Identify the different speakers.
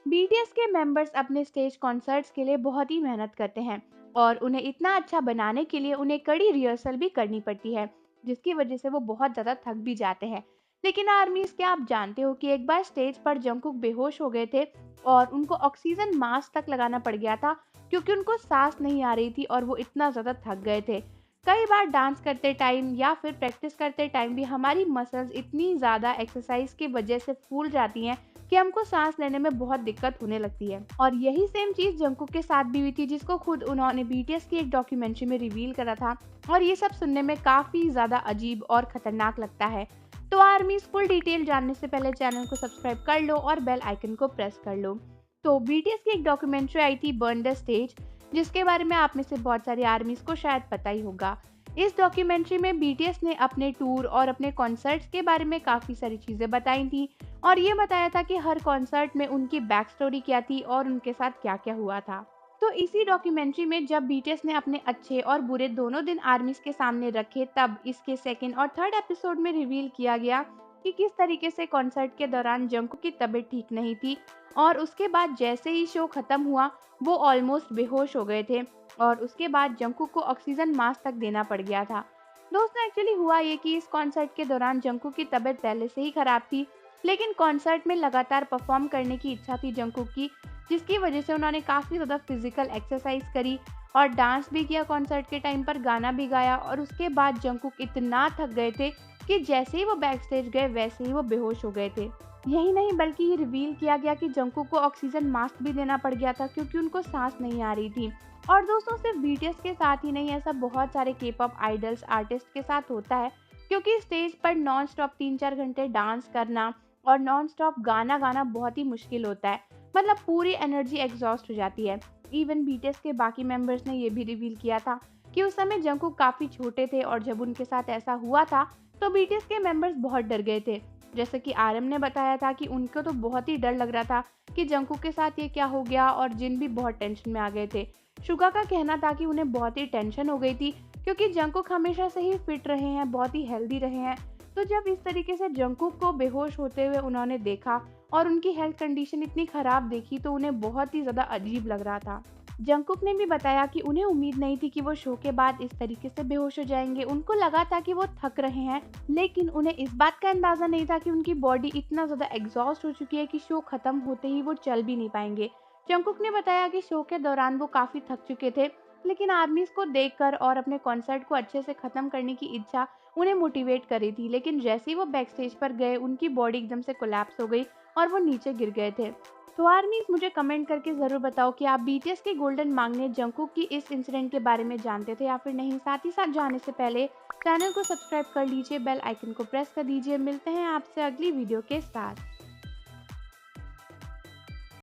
Speaker 1: BTS के members अपने stage concerts के लिए बहुत ही मेहनत करते हैं और उन्हें इतना अच्छा बनाने के लिए उन्हें कड़ी रिहर्सल भी करनी पड़ती है, जिसकी वजह से वो बहुत ज़्यादा थक भी जाते हैं। लेकिन आर्मीज, क्या आप जानते हो कि एक बार स्टेज पर जंगकुक बेहोश हो गए थे और उनको ऑक्सीजन मास्क तक लगाना पड़ गया था क्योंकि उनको सांस नहीं आ रही थी और वो इतना ज़्यादा थक गए थे। कई बार डांस करते टाइम या फिर प्रैक्टिस करते टाइम भी हमारी मसल्स इतनी ज़्यादा एक्सरसाइज की वजह से फूल जाती हैं कि हमको सांस लेने में बहुत दिक्कत होने लगती है। और यही सेम चीज जंगकुक के साथ भी हुई थी, जिसको खुद उन्होंने बीटीएस की एक डॉक्यूमेंट्री में रिवील करा था। और ये सब सुनने में काफी ज्यादा अजीब और खतरनाक लगता है। तो आर्मी फुल डिटेल जानने से पहले चैनल को सब्सक्राइब कर लो और बेल आइकन को प्रेस कर लो। तो बीटीएस की एक डॉक्यूमेंट्री आई थी, बर्न द स्टेज, जिसके बारे में आप में से बहुत सारे आर्मीज को शायद पता ही होगा। इस डॉक्यूमेंट्री में बीटीएस ने अपने टूर और अपने कॉन्सर्ट्स के बारे में काफी सारी चीजें बताई थी और ये बताया था कि हर कॉन्सर्ट में उनकी बैक स्टोरी क्या थी और उनके साथ क्या-क्या हुआ था। तो इसी डॉक्यूमेंट्री में जब बीटीएस ने अपने अच्छे और बुरे दोनों दिन आर्मीज के सामने रखे, तब इसके सेकंड और थर्ड एपिसोड में रिवील किया गया कि किस तरीके से कॉन्सर्ट के दौरान जंगकुक की तबीयत ठीक नहीं थी और उसके बाद जैसे ही शो खत्म हुआ वो ऑलमोस्ट बेहोश हो गए थे और उसके बाद जंगकुक को ऑक्सीजन मास्क तक देना पड़ गया था। दोस्तों, एक्चुअली हुआ ये कि इस कॉन्सर्ट के दौरान जंगकुक की तबीयत पहले से ही खराब थी, लेकिन कॉन्सर्ट में लगातार परफॉर्म करने की इच्छा थी जंगकुक की, जिसकी वजह से उन्होंने काफ़ी ज़्यादा फिजिकल एक्सरसाइज करी और डांस भी किया, कॉन्सर्ट के टाइम पर गाना भी गाया। और उसके बाद जंगकुक इतना थक गए थे कि जैसे ही वो बैक स्टेज गए वैसे ही वो बेहोश हो गए थे। यही नहीं, बल्कि ये रिवील किया गया कि जंगकुक को ऑक्सीजन मास्क भी देना पड़ गया था क्योंकि उनको सांस नहीं आ रही थी। और दोस्तों, सिर्फ बीटीएस के साथ ही नहीं, ऐसा बहुत सारे के-पॉप आइडल्स आर्टिस्ट के साथ होता है, क्योंकि स्टेज पर नॉन स्टॉप 3-4 घंटे डांस करना और नॉन स्टॉप गाना गाना बहुत ही मुश्किल होता है। मतलब पूरी एनर्जी एग्जॉस्ट हो जाती है। इवन बीटीएस के बाकी मेंबर्स ने ये भी रिवील किया था कि उस समय जंगकुक काफी छोटे थे और जब उनके साथ ऐसा हुआ था तो बीटीएस के मेंबर्स बहुत डर गए थे। जैसे कि आरएम ने बताया था कि उनको तो बहुत ही डर लग रहा था कि जंगकुक के साथ ये क्या हो गया, और जिन भी बहुत टेंशन में आ गए थे। शुगा का कहना था कि उन्हें बहुत ही टेंशन हो गई थी क्योंकि जंगकुक हमेशा से ही फिट रहे हैं, बहुत ही हेल्दी रहे हैं। तो जब इस तरीके से जंगकुक को बेहोश होते हुए उन्होंने देखा और उनकी हेल्थ कंडीशन इतनी खराब देखी तो उन्हें बहुत ही ज़्यादा अजीब लग रहा था। जंगकुक ने भी बताया कि उन्हें उम्मीद नहीं थी कि वो शो के बाद इस तरीके से बेहोश हो जाएंगे। उनको लगा था कि वो थक रहे हैं, लेकिन उन्हें इस बात का अंदाजा नहीं था कि उनकी बॉडी इतना ज़्यादा एग्जॉस्ट हो चुकी है कि शो खत्म होते ही वो चल भी नहीं पाएंगे। जंगकुक ने बताया कि शो के दौरान वो काफ़ी थक चुके थे, लेकिन आर्मीज को देखकर और अपने कॉन्सर्ट को अच्छे से खत्म करने की इच्छा उन्हें मोटिवेट कर रही थी। लेकिन जैसे ही वो बैक स्टेज पर गए उनकी बॉडी एकदम से कोलैप्स हो गई और वो नीचे गिर गए थे। तो आर्मीज, मुझे कमेंट करके ज़रूर बताओ कि आप बीटीएस के गोल्डन मांगने जंगकुक की इस इंसिडेंट के बारे में जानते थे या फिर नहीं। साथ ही साथ जाने से पहले चैनल को सब्सक्राइब कर लीजिए, बेल आइकन को प्रेस कर दीजिए। मिलते हैं आपसे अगली वीडियो के साथ।